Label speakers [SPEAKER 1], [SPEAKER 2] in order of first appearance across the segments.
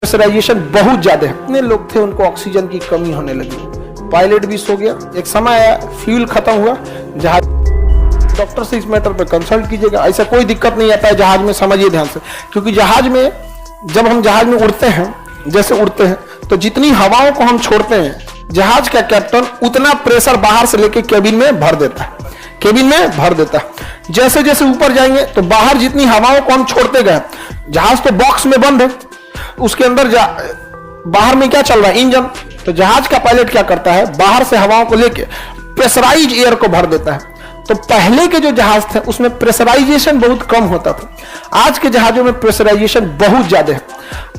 [SPEAKER 1] Pressurisation बहुत ज्यादा है। इतने लोग थे उनको ऑक्सीजन की कमी होने लगी, पायलट भी सो गया। एक समय आया, फ्यूल खत्म हुआ, जहाज डॉक्टर से इस मैटर पे कंसल्ट कीजिएगा। ऐसा कोई दिक्कत नहीं आता है जहाज में, समझिए ध्यान से, क्योंकि जहाज में जब हम जहाज में उड़ते हैं, जैसे उड़ते हैं तो जितनी हवाओं को हम छोड़ते हैं, जहाज का कैप्टन उतना प्रेशर बाहर से लेके केबिन में भर देता है, केबिन में भर देता है। जैसे जैसे ऊपर जाएंगे तो बाहर जितनी हवाओं को हम छोड़ते गए, जहाज तो बॉक्स में बंद है, उसके अंदर बाहर में क्या चल रहा है, इंजन। तो जहाज का पायलट क्या करता है, बाहर से हवाओं को लेके प्रेशराइज एयर को भर देता है। तो पहले के जो जहाज थे उसमें प्रेशराइजेशन बहुत कम होता था, आज के जहाजों में प्रेशराइजेशन बहुत ज्यादा है।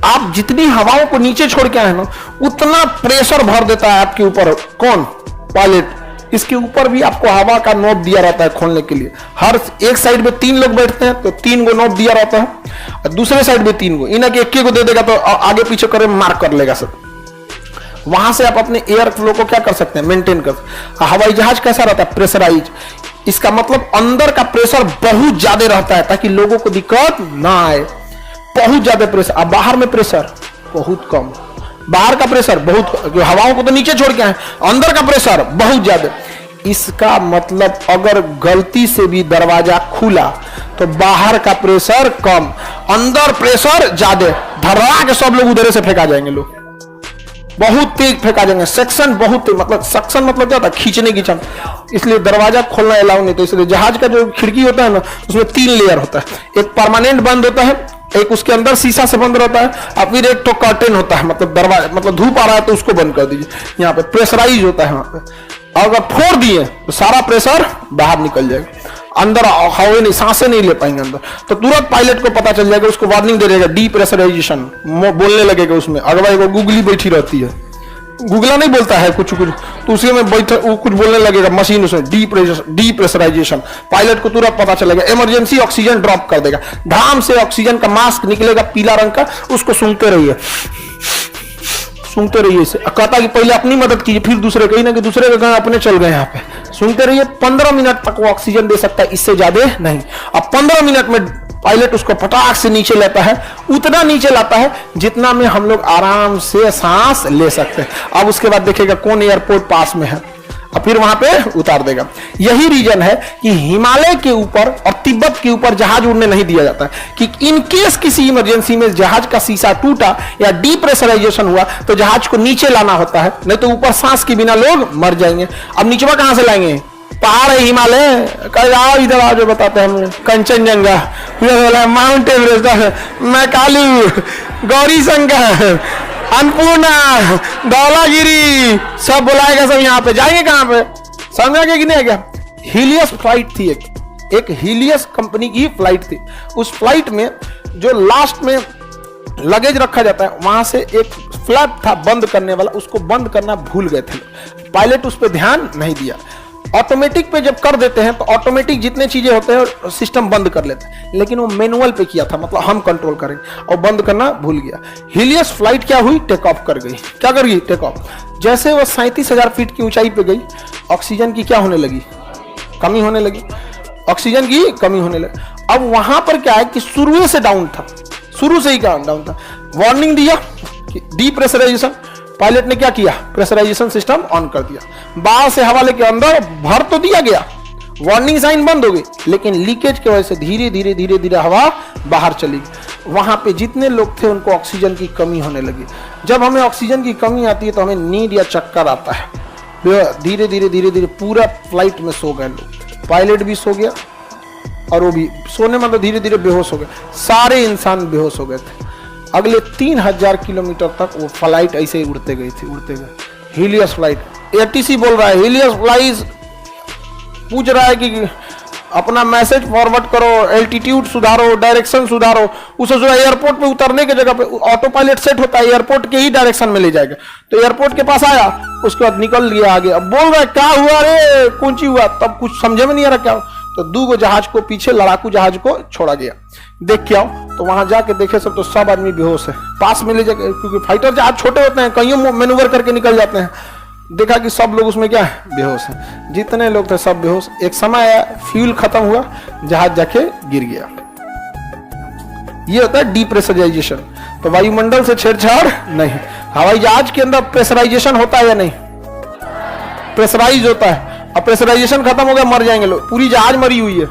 [SPEAKER 1] आप जितनी हवाओं को नीचे छोड़ के आए ना, उतना प्रेशर भर देता है आपके ऊपर। कौन? पायलट। इसके ऊपर भी आपको हवा का नॉब दिया रहता है खोलने के लिए। हर एक साइड में 3 लोग बैठते हैं तो 3 गो नॉब दिया रहता है, और दूसरे साइड में 3 गो। इन्हें एक को दे देगा तो आगे पीछे करे मार्क कर लेगा सब। वहां से आप अपने एयर फ्लो को क्या कर सकते हैं, मेंटेन कर। हवाई जहाज कैसा रहता है, प्रेशराइज। इसका मतलब अंदर का प्रेशर बहुत ज्यादा रहता है ताकि लोगों को दिक्कत ना आए, बहुत ज्यादा प्रेशर। अब बाहर में प्रेशर बहुत कम, बाहर का प्रेशर बहुत, हवाओं को तो नीचे छोड़ के आए, अंदर का प्रेशर बहुत ज्यादा। इसका मतलब अगर गलती से भी दरवाजा खुला तो बाहर का प्रेशर कम, अंदर प्रेशर ज्यादा, धरा के सब लोग उधर से फेंका जाएंगे, लोग बहुत तेज फेंका जाएंगे। सेक्शन बहुत तेज, मतलब सक्शन मतलब क्या होता है, खींचने की क्षमता। इसलिए दरवाजा खोलना अलाउ नहीं। तो इसलिए जहाज का जो खिड़की होता है ना, उसमें 3 लेयर होता है। एक परमानेंट बंद होता है, एक उसके अंदर शीशा से बंद रहता है, और फिर एक तो कर्टेन होता है, मतलब दरवाजा, मतलब धूप आ रहा है तो उसको बंद कर दीजिए। यहाँ पे प्रेशराइज होता है, वहां पे अगर फोड़ दिए तो सारा प्रेशर बाहर निकल जाएगा, अंदर हवा नहीं, सांसें नहीं ले पाएंगे अंदर। तो तुरंत पायलट को पता चल जाएगा, उसको वार्निंग दे देगा, डीप्रेशराइजेशन, बोलने लगेगा उसमें। अगवा एगो गुगली बैठी रहती है, गुगला नहीं बोलता है कुछ कुछ, तो उसी में बैठा वो कुछ बोलने लगेगा मशीन, उसमें डीप्रेशराइजेशन। पायलट को तुरंत पता चलेगा, इमरजेंसी ऑक्सीजन ड्रॉप कर देगा, धाम से ऑक्सीजन का मास्क निकलेगा पीला रंग का, उसको सूंघते रहिए, सूंघते रहिए। इसे कहता कि पहले अपनी मदद कीजिए, फिर दूसरे, कहीं ना कि दूसरे के गए अपने चल गए। यहाँ पे सूंघते रहिए, 15 मिनट तक वो ऑक्सीजन दे सकता है, इससे ज्यादा नहीं। अब 15 मिनट में पायलट उसको पटाख से नीचे लेता है, उतना नीचे लाता है जितना में हम लोग आराम से सांस ले सकते हैं। अब उसके बाद देखेगा कौन एयरपोर्ट पास में है, और फिर वहां पे उतार देगा। यही रीजन है कि हिमालय के ऊपर और तिब्बत के ऊपर जहाज उड़ने नहीं दिया जाता है, कि इन केस किसी इमरजेंसी में जहाज का शीशा टूटा या डीप्रेशराइजेशन हुआ तो जहाज को नीचे लाना होता है, नहीं तो ऊपर सांस के बिना लोग मर जाएंगे। अब नीचवा कहां से लाएंगे, पहाड़ है हिमालय, कल आओ इधर आओ, जो बताते हैं हम, कंचनजंगा, माउंट एवरेस्ट, मैकालू, गौरी शंकर, अन्नपूर्णा, धौलागिरी, सब बुलाएगा सब। यहाँ पे जाएंगे कहां पे, समझा कि नहीं क्या? हीलियस फ्लाइट थी, एक हीलियस कंपनी की फ्लाइट थी। उस फ्लाइट में जो लास्ट में लगेज रखा जाता है, वहां से एक फ्लैप था बंद करने वाला, उसको बंद करना भूल गए थे। पायलट उस पर ध्यान नहीं दिया। ऑटोमेटिक पे जब कर देते हैं तो ऑटोमेटिक जितने चीजें होते हैं सिस्टम बंद कर लेते हैं, लेकिन वो मैनुअल पे किया था, मतलब हम कंट्रोल करेंगे, और बंद करना भूल गया। हीलियस फ्लाइट क्या हुई, टेक ऑफ कर गई। क्या कर गई, टेक ऑफ। जैसे वो 37,000 फीट की ऊंचाई पे गई, ऑक्सीजन की क्या होने लगी, कमी होने लगी, ऑक्सीजन की कमी होने लगी। अब वहां पर क्या है कि शुरू से डाउन था, शुरू से ही डाउन था। वार्निंग दिया कि डीप्रेशराइजेशन, पायलट ने क्या किया, प्रेशराइजेशन सिस्टम ऑन कर दिया, बाहर से हवा लेके अंदर भर तो दिया गया, वार्निंग साइन बंद हो गई, लेकिन लीकेज की वजह से धीरे धीरे धीरे धीरे हवा बाहर चली गई। वहां पे जितने लोग थे उनको ऑक्सीजन की कमी होने लगी। जब हमें ऑक्सीजन की कमी आती है तो हमें नींद या चक्कर आता है, धीरे धीरे धीरे धीरे पूरा फ्लाइट में सो गए लोग, पायलट भी सो गया, और वो भी सोने मतलब धीरे धीरे बेहोश हो गए, सारे इंसान बेहोश हो गए थे। अगले 3000 किलोमीटर तक वो फ्लाइट ऐसे ही उड़ते गई थी, उड़ते गए। हीलियस फ्लाइट, एटीसी बोल रहा है, हीलियस फ्लाइट पूछ रहा है कि अपना मैसेज फॉरवर्ड करो, एल्टीट्यूड सुधारो, डायरेक्शन सुधारो। उसे जो एयरपोर्ट पे उतरने की जगह पे ऑटो पायलट सेट होता है, एयरपोर्ट के ही डायरेक्शन में ले जाएगा। तो एयरपोर्ट के पास आया, उसके बाद निकल गया आगे। अब बोल रहा है क्या हुआ रे, कौन ची हुआ, तब कुछ समझे में नहीं आ रहा क्या। तो 2 जहाज को पीछे, लड़ाकू जहाज को छोड़ा गया, देख के आओ। तो वहां जाके देखे सब, तो सब आदमी बेहोश है, पास में ले जाके, क्योंकि फाइटर जहाज छोटे होते हैं, कहीं मैन्यूवर करके निकल जाते हैं। देखा कि सब लोग उसमें क्या है, बेहोश है, जितने लोग थे सब बेहोश। एक समय आया, फ्यूल खत्म हुआ, जहाज जाके गिर गया। ये होता है डीप्रेशराइजेशन। तो वायुमंडल से छेड़छाड़ नहीं। हवाई जहाज के अंदर प्रेशराइजेशन होता है या नहीं? प्रेशराइज होता है। अब प्रेशराइजेशन खत्म हो गया, मर जाएंगे लोग, पूरी जहाज मरी हुई है,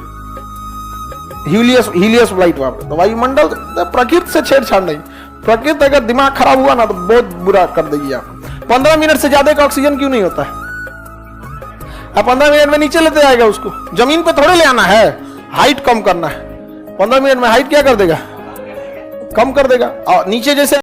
[SPEAKER 1] हीलियस फ्लाइट वहां पे। तो वायुमंडल प्रकृति से छेड़छाड़ नहीं। प्रकृति अगर दिमाग खराब हुआ ना तो बहुत बुरा कर देगी आप। 15 मिनट से ज्यादा का ऑक्सीजन क्यों नहीं होता है? अब 15 मिनट में नीचे लेते जाएगा उसको, जमीन पे थोड़े ले आना है, हाइट कम करना है। 15 मिनट में हाइट क्या कर देगा? कम कर देगा। और नीचे जैसे